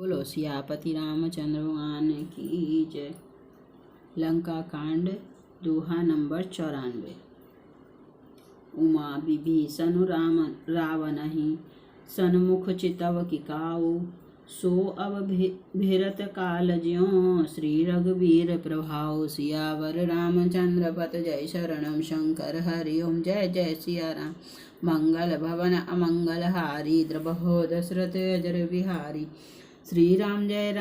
बोलो सियापति रामचंद्र भगवान की जय। लंका कांड दोहा नंबर 94। उमा विभीषण रावणहि सन्मुख चितव किकाऊ। सो अब भिरत काल ज्यों श्री रघुवीर प्रभाव। सियावर रामचंद्र पत जय शरणम शंकर हरि ओम। जय जय सिया राम। मंगल भवन अमंगल हारी द्रबहो दशरथ अजर बिहारी। श्री राम जय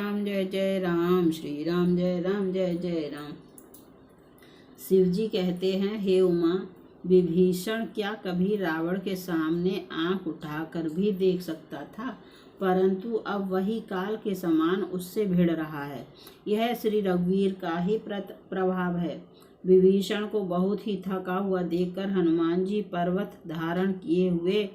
जय राम। श्री राम जय जय राम। शिव जी कहते हैं, हे उमा, विभीषण क्या कभी रावण के सामने आंख उठाकर भी देख सकता था, परंतु अब वही काल के समान उससे भिड़ रहा है। यह श्री रघुवीर का ही प्रभाव है। विभीषण को बहुत ही थका हुआ देखकर हनुमान जी पर्वत धारण किए हुए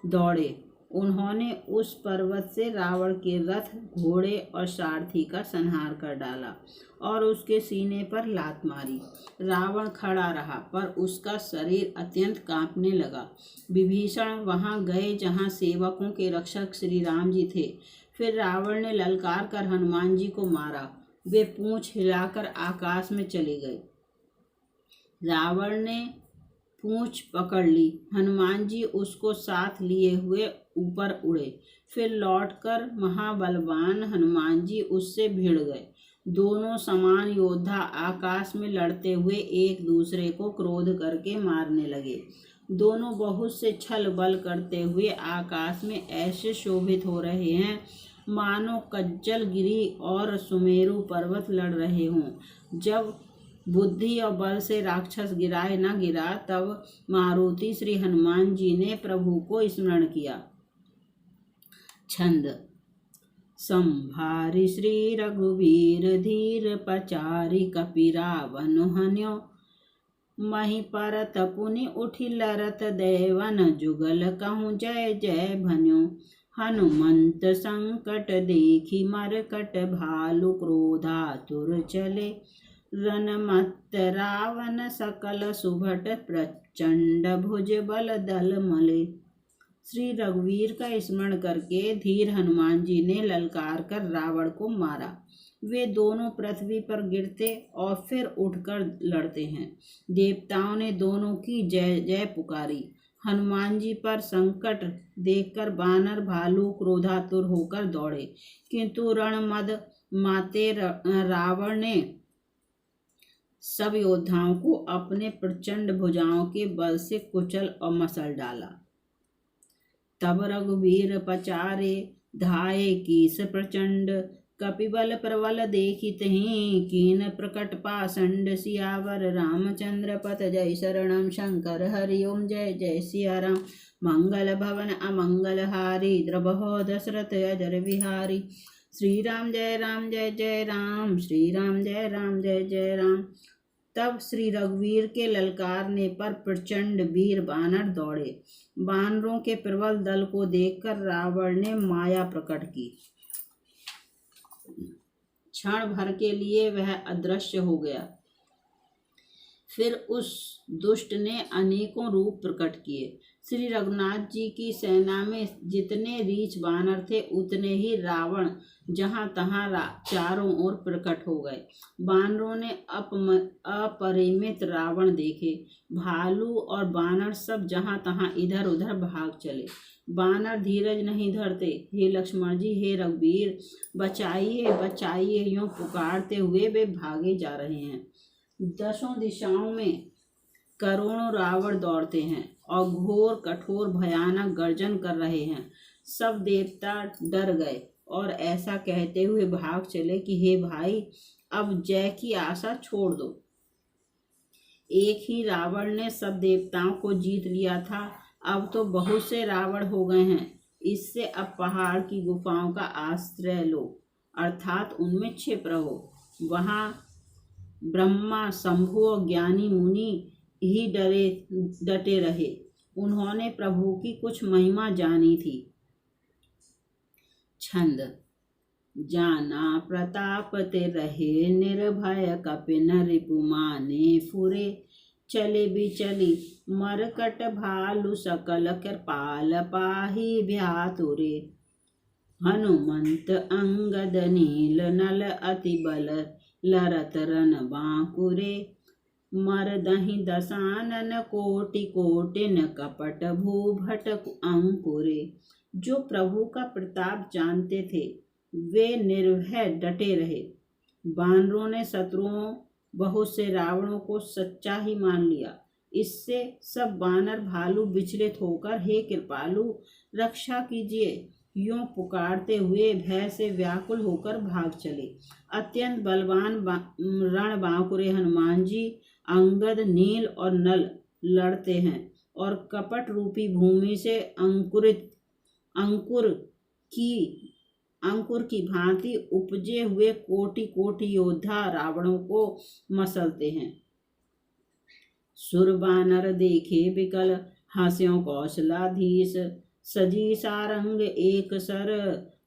दौड़े। उन्होंने उस पर्वत से रावण के रथ, घोड़े और सारथी का संहार कर डाला और उसके सीने पर लात मारी। रावण खड़ा रहा, पर उसका शरीर अत्यंत कांपने लगा। विभीषण वहां गए जहां सेवकों के रक्षक श्री राम जी थे। फिर रावण ने ललकार कर हनुमान जी को मारा। वे पूंछ हिलाकर आकाश में चले गए। रावण ने पूंछ पकड़ ली। हनुमान जी उसको साथ लिए हुए ऊपर उड़े। फिर लौटकर महाबलवान हनुमान जी उससे भिड़ गए। दोनों समान योद्धा आकाश में लड़ते हुए एक दूसरे को क्रोध करके मारने लगे। दोनों बहुत से छल बल करते हुए आकाश में ऐसे शोभित हो रहे हैं मानो कज्जल गिरी और सुमेरु पर्वत लड़ रहे हों। जब बुद्धि और बल से राक्षस गिराए न गिरा, तब मारुति श्री हनुमान जी ने प्रभु को स्मरण किया। छंद। संभारि श्री रघुवीर धीर पचारि कपि रावण हन्यो। मही परत पुनि उठि लरत देवन जुगल कहूँ जय जय भन्यो। हनुमंत संकट देखी मरकट भालु क्रोधातुर चले। रणमत्त रावण सकल सुभट प्रचंड भुज बल दल मले। श्री रघुवीर का स्मरण करके धीर हनुमान जी ने ललकार कर रावण को मारा। वे दोनों पृथ्वी पर गिरते और फिर उठकर लड़ते हैं। देवताओं ने दोनों की जय जय पुकारी। हनुमान जी पर संकट देखकर बानर भालू क्रोधातुर होकर दौड़े, किंतु रणमद माते रावण ने सब योद्धाओं को अपने प्रचंड भुजाओं के बल से कुचल और मसल डाला। तब रघुवीर पचारे धाये कीस प्रचंड। कपिबल प्रबल देखित ही कीन प्रकट पाषंड। सियावर रामचंद्र पत जय शरणम शंकर हरि ओम। जय जय सिया राम। मंगल भवन अमंगल हारी द्रबहो दशरथ अजर बिहारी। श्री राम जय जय राम। श्री राम जय जय राम। तब श्री रघुवीर के ललकारने पर प्रचंड वीर बानर दौड़े। बानरों के प्रबल दल को देखकर रावण ने माया प्रकट की। क्षण भर के लिए वह अदृश्य हो गया। फिर उस दुष्ट ने अनेकों रूप प्रकट किए। श्री रघुनाथ जी की सेना में जितने रीछ बानर थे, उतने ही रावण जहां तहां चारों ओर प्रकट हो गए। बानरों ने अपरिमित रावण देखे। भालू और बानर सब जहां तहां इधर उधर भाग चले। बानर धीरज नहीं धरते। हे लक्ष्मण जी, हे रघुवीर, बचाइए बचाइए, यूं पुकारते हुए वे भागे जा रहे हैं। दसों दिशाओं में करोड़ों रावण दौड़ते हैं और घोर कठोर भयानक गर्जन कर रहे हैं। सब देवता डर गए और ऐसा कहते हुए भाग चले कि हे भाई, अब जय की आशा छोड़ दो। एक ही रावण ने सब देवताओं को जीत लिया था, अब तो बहुत से रावण हो गए हैं। इससे अब पहाड़ की गुफाओं का आश्रय लो, अर्थात उनमें छिप रहो। वहाँ ब्रह्मा, शंभु और ज्ञानी मुनि ही डटे रहे। उन्होंने प्रभु की कुछ महिमा जानी थी। छंद। जाना प्रताप ते रहे निर्भय कपिन रिपु माने फुरे। चले बिचली मरकट भालु सकल कृपाल पाही भ्यातुरे। हनुमंत अंगद नील नल अति बल लरत रन बांकुरे मरदहि दसानन कोटि कोटिन कपट भूभट अंकुरे। जो प्रभु का प्रताप जानते थे वे निर्भय डटे रहे। बानरों ने शत्रुओं बहुत से रावणों को सच्चा ही मान लिया। इससे सब बानर भालू विचलित होकर हे कृपालु रक्षा कीजिए यूं पुकारते हुए भय से व्याकुल होकर भाग चले। अत्यंत बलवान रण बांकुरे हनुमान जी अंगद नील और नल लड़ते हैं और कपट रूपी भूमि से अंकुर की भांति उपजे हुए कोटि कोटि योद्धा रावणों को मसलते हैं। सुरबानर देखे बिकल हास्यों कौशलाधीश सजी सारंग एक सर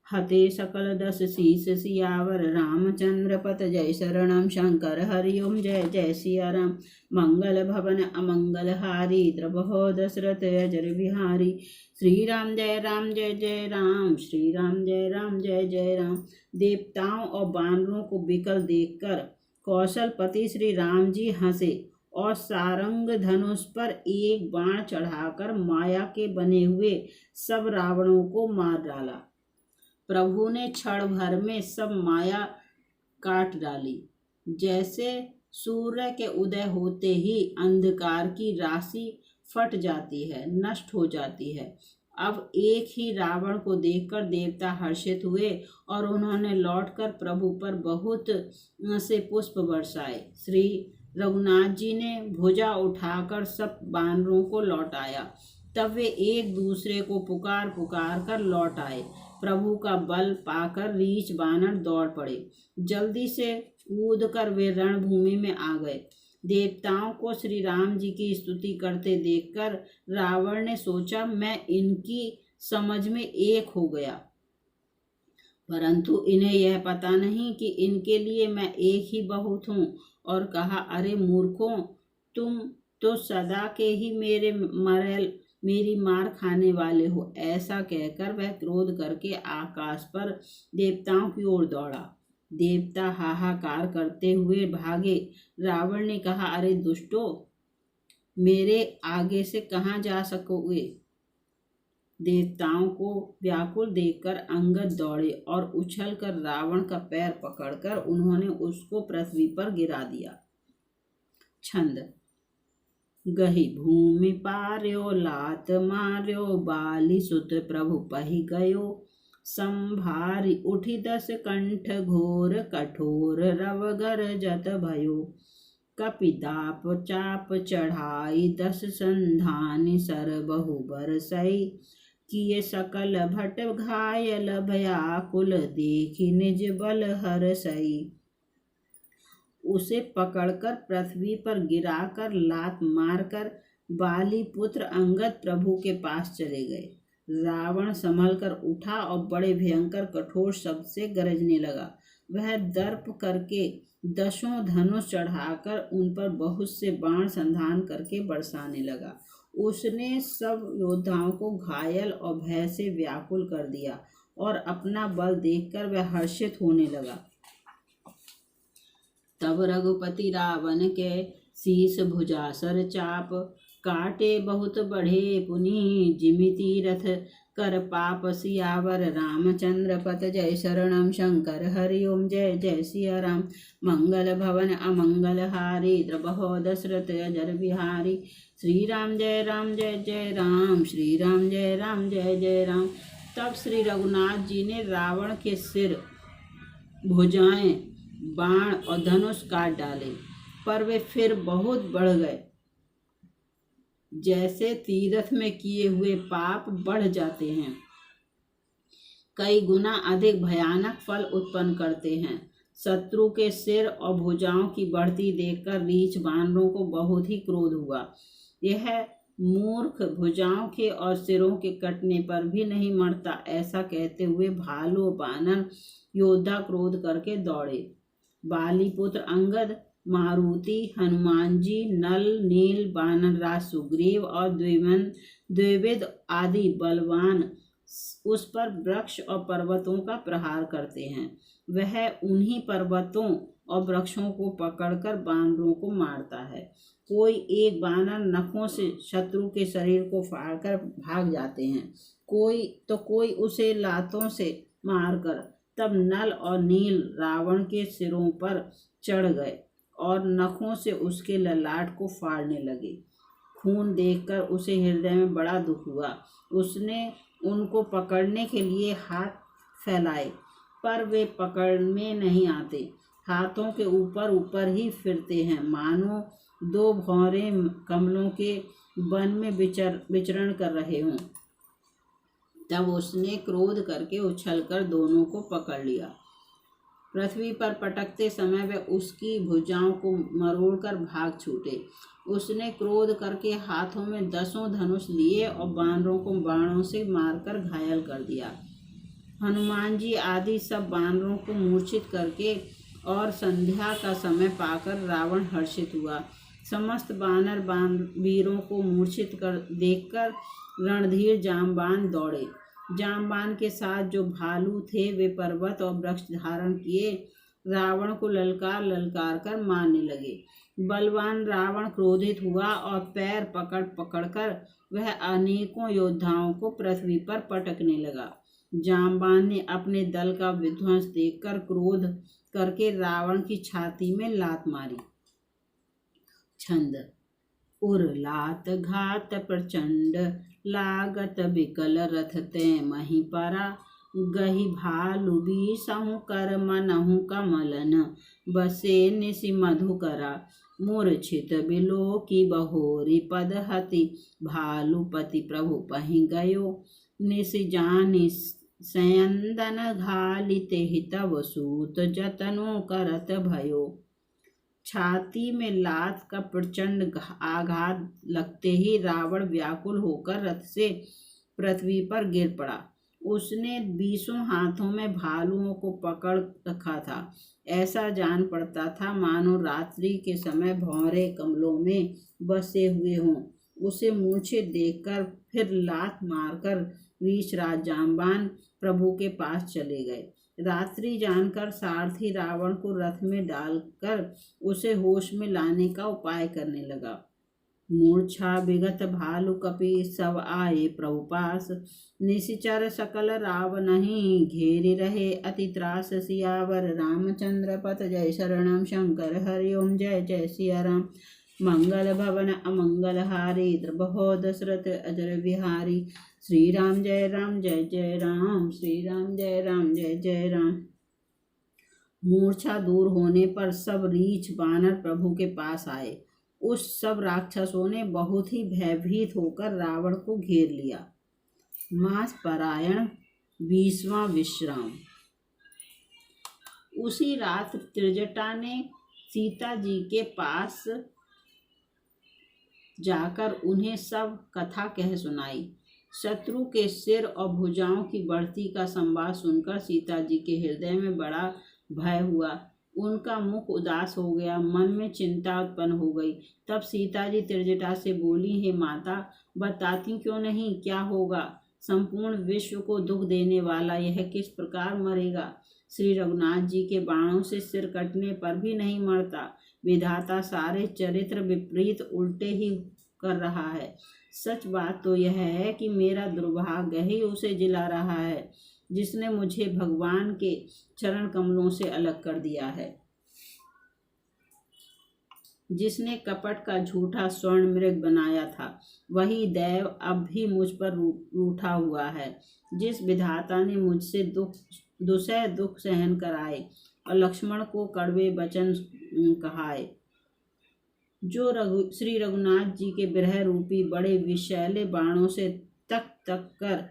हते सकल दस शीस सियावर रामचंद्र पत जय शरणम शंकर हरिओम जय जय सिया राम। मंगल भवन अमंगल हारी द्रबहो दशरथ अजर बिहारी। श्री राम जय जय राम श्री राम जय जय राम। देवताओं और बानरों को विकल देखकर कौशलपति श्री राम जी हंसे और सारंग धनुष पर एक बाण चढ़ाकर माया के बने हुए सब रावणों को मार डाला। प्रभु ने क्षण भर में सब माया काट डाली। जैसे सूर्य के उदय होते ही अंधकार की राशि फट जाती है, नष्ट हो जाती है। अब एक ही रावण को देखकर देवता हर्षित हुए और उन्होंने लौटकर प्रभु पर बहुत से पुष्प बरसाए। श्री रघुनाथ जी ने भुजा उठाकर सब बानरों को लौटाया। तब वे एक दूसरे को पुकार पुकार कर लौट आए। प्रभु का बल पाकर रीछ बानर दौड़ पड़े। जल्दी से कूदकर वे रणभूमि में आ गए। देवताओं को श्री राम जी की स्तुति करते देखकर रावण ने सोचा मैं इनकी समझ में एक हो गया, परंतु इन्हें यह पता नहीं कि इनके लिए मैं एक ही बहुत हूँ। और कहा अरे मूर्खों, तुम तो सदा के ही मेरी मार खाने वाले हो। ऐसा कहकर वह क्रोध करके आकाश पर देवताओं की ओर दौड़ा। देवता हाहाकार करते हुए भागे। रावण ने कहा अरे दुष्टो, मेरे आगे से कहाँ जा सकोगे। देवताओं को व्याकुल देखकर अंगद दौड़े और उछलकर रावण का पैर पकड़कर उन्होंने उसको पृथ्वी पर गिरा दिया। छंद। गही भूमि पार्यो लात मार्यो बाली सुत प्रभु पहि गयो संभारी उठी दस कंठ घोर कठोर रवगर जत भयो कपिदाप चाप चढ़ाई दस संधानि सर बहु बरसई किए सकल भट घायल भयाकुल देखी निज बल हरसई। उसे पकड़कर पृथ्वी पर गिराकर लात मारकर बाली पुत्र अंगद प्रभु के पास चले गए। रावण संभल कर उठा और बड़े भयंकर कठोर शब्द से गरजने लगा। वह दर्प करके दसों धनुष चढ़ाकर उन पर बहुत से बाण संधान करके बरसाने लगा। उसने सब योद्धाओं को घायल और भय से व्याकुल कर दिया और अपना बल देखकर वह हर्षित होने लगा। तब रघुपति रावण के शीस भुजा सर चाप काटे बहुत बढ़े पुनि जिमिति रथ कर पाप सियावर रामचंद्र पत जय शरणम शंकर हरिओम जय जय सिया राम। मंगल भवन अमंगल हारी द्रबहो दशरथ अजर बिहारी। श्री राम जय जय राम श्री राम जय जय राम। तब श्री रघुनाथ जी ने रावण के सिर, भुजाएं, बाण और धनुष काट डाले, पर वे फिर बहुत बढ़ गए। जैसे तीर्थ में किए हुए पाप बढ़ जाते हैं, कई गुना अधिक भयानक फल उत्पन्न करते हैं। शत्रु के सिर और भुजाओं की बढ़ती देखकर रीछ बानरों को बहुत ही क्रोध हुआ। यह मूर्ख भुजाओं के और सिरों के कटने पर भी नहीं मरता, ऐसा कहते हुए भालू बानर योद्धा क्रोध करके दौड़े। बाली पुत्र अंगद, मारुति, हनुमान जी, नल, नील, बानरराज सुग्रीव और द्विविद आदि बलवान उस पर वृक्ष और पर्वतों का प्रहार करते हैं। वह उन्हीं पर्वतों और वृक्षों को पकड़कर बानरों को मारता है। कोई एक बानर नखों से शत्रु के शरीर को फाड़कर भाग जाते हैं, कोई उसे लातों से मारकर। तब नल और नील रावण के सिरों पर चढ़ गए और नखों से उसके ललाट को फाड़ने लगे। खून देखकर उसे हृदय में बड़ा दुख हुआ। उसने उनको पकड़ने के लिए हाथ फैलाए, पर वे पकड़ में नहीं आते। हाथों के ऊपर ऊपर ही फिरते हैं, मानो दो भौरे कमलों के वन में विचरण कर रहे हों। तब उसने क्रोध करके उछलकर दोनों को पकड़ लिया। पृथ्वी पर पटकते समय वे उसकी भुजाओं को मरोड़कर भाग छूटे। उसने क्रोध करके हाथों में 10 धनुष लिए और बानरों को बाणों से मारकर घायल कर दिया। हनुमान जी आदि सब बानरों को मूर्छित करके और संध्या का समय पाकर रावण हर्षित हुआ। समस्त बानर वीरों को मूर्छित कर देखकर रणधीर जामबान दौड़े। जामबान के साथ जो भालू थे वे पर्वत और वृक्ष धारण किए रावण को ललकार ललकार कर मारने लगे। बलवान रावण क्रोधित हुआ और पैर पकड़ पकड़कर वह अनेकों योद्धाओं को पृथ्वी पर पटकने लगा। जामबान ने अपने दल का विध्वंस देखकर क्रोध करके रावण की छाती में लात मारी। छंद। उरलात घात प्रचंड लागत बिकल रथ ते मही परा गही भालु बीसहु कर मनहु कमलन बसे निसि मधुकरा मूर्छित बिलो की बहोरी पद हति भालुपति प्रभु पहि गयो निसि जानि सयंदन घालिते हितव सूत जतनु करत भयो। छाती में लात का प्रचंड आघात लगते ही रावण व्याकुल होकर रथ से पृथ्वी पर गिर पड़ा। उसने 20 हाथों में भालुओं को पकड़ रखा था। ऐसा जान पड़ता था मानो रात्रि के समय भौरे कमलों में बसे हुए हों। उसे मूर्छित देखकर फिर लात मारकर वीरराज जामबान प्रभु के पास चले गए। रात्रि जानकर सारथी रावण को रथ में डालकर उसे होश में लाने का उपाय करने लगा। मूर्छा विगत भालु कपि सब आए प्रभु पास निशिचर सकल रावणहि घेरि रहे अति त्रास सियावर रामचंद्र पथ जय शरणम शंकर हरिओम जय जय सिया राम मंगल भवन अमंगल हारी द्रबहो दशरथ अजर बिहारी श्री राम जय जय राम श्री राम जय जय राम। मूर्छा दूर होने पर सब रीछ बानर प्रभु के पास आए। उस सब राक्षसों ने बहुत ही भयभीत होकर रावण को घेर लिया। मास पारायण 20वां विश्राम। उसी रात त्रिजटा ने सीता जी के पास जाकर उन्हें सब कथा कह सुनाई। शत्रु के सिर और भुजाओं की बढ़ती का संवाद सुनकर सीता जी के हृदय में बड़ा भय हुआ। उनका मुख उदास हो गया, मन में चिंता उत्पन्न हो गई। तब सीता जी त्रिजटा से बोली, हे माता, बताती क्यों नहीं, क्या होगा? संपूर्ण विश्व को दुख देने वाला यह किस प्रकार मरेगा? श्री रघुनाथ जी के बाणों से सिर कटने पर भी नहीं मरता। विधाता सारे चरित्र विपरीत उल्टे ही कर रहा है। सच बात तो यह है कि मेरा दुर्भाग्य ही उसे जिला रहा है, जिसने मुझे भगवान के चरण कमलों से अलग कर दिया है। जिसने कपट का झूठा स्वर्ण मृग बनाया था, वही दैव अब भी मुझ पर रूठा हुआ है। जिस विधाता ने मुझसे दुसह दुख सहन कराए और लक्ष्मण को कड़वे वचन कहाए, जो श्री रघुनाथ जी के विरह रूपी बड़े विषैले बाणों से तक तक कर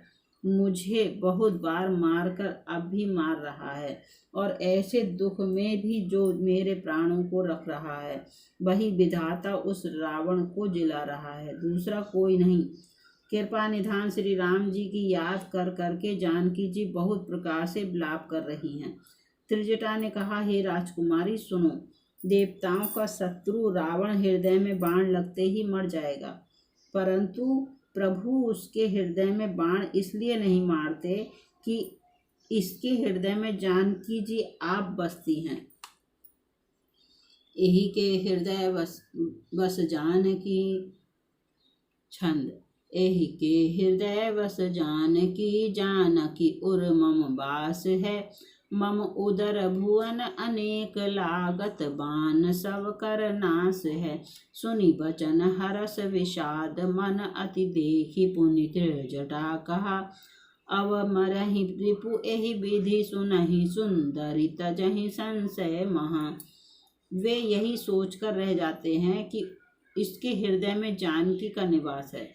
मुझे बहुत बार मारकर अब भी मार रहा है, और ऐसे दुख में भी जो मेरे प्राणों को रख रहा है, वही विधाता उस रावण को जिला रहा है, दूसरा कोई नहीं। कृपा निधान श्री राम जी की याद कर करके जानकी जी बहुत प्रकार से विलाप कर रही हैं। त्रिजटा ने कहा, हे राजकुमारी सुनो, देवताओं का शत्रु रावण हृदय में बाण लगते ही मर जाएगा, परंतु प्रभु उसके हृदय में बाण इसलिए नहीं मारते कि इसके हृदय में जानकी जी आप बसती हैं। यही के हृदय बस जानकी छंद। यही के हृदय बस जानकी उर मम बास है। मम उदर भुवन अनेक लागत बान सब कर नाश है। सुनि बचन हरस विषाद मन अति देखी पुनि जटा कहा। अव मरहि रिपु एहि विधि सुनहि सुंदरी तजहि संशय महा। वे यही सोचकर रह जाते हैं कि इसके हृदय में जानकी का निवास है,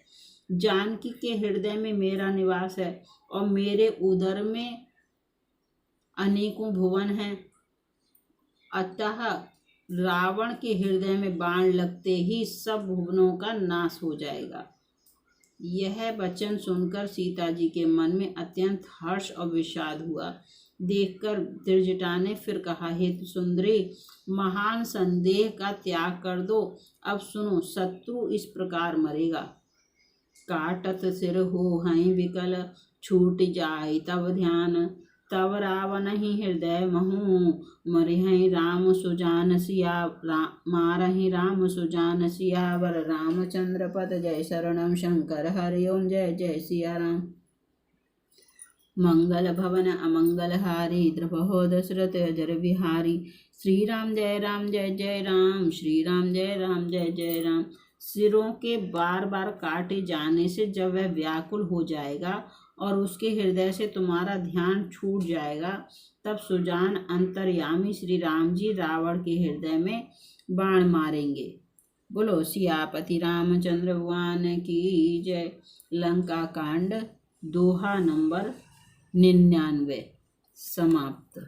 जानकी के हृदय में मेरा निवास है और मेरे उदर में अनेकों भुवन हैं। अतः रावण के हृदय में बाण लगते ही सब भुवनों का नाश हो जाएगा। यह वचन सुनकर सीता जी के मन में अत्यंत हर्ष और विषाद हुआ। देखकर त्रिजटा ने फिर कहा, हे सुंदरी, महान संदेह का त्याग कर दो। अब सुनो, शत्रु इस प्रकार मरेगा। काटत सिर हो हई विकल छूट जाय तब ध्यान। तब रावण ही हृदय महु मरिहि राम सुजान सिया। मारहि राम सुजान सियावर रामचंद्र पद जय शरणम शंकर हरि ओम जय जय सिया राम। मंगल भवन अमंगल हारी द्रवहो दशरथ अजर बिहारी। श्री राम जय जय राम, श्री राम जय जय राम। सिरों के बार बार काटे जाने से जब वह व्याकुल हो जाएगा और उसके हृदय से तुम्हारा ध्यान छूट जाएगा, तब सुजान अंतर्यामी श्री राम जी रावण के हृदय में बाण मारेंगे। बोलो सियापति रामचंद्र भगवान की जय। लंका कांड दोहा नंबर 99 समाप्त।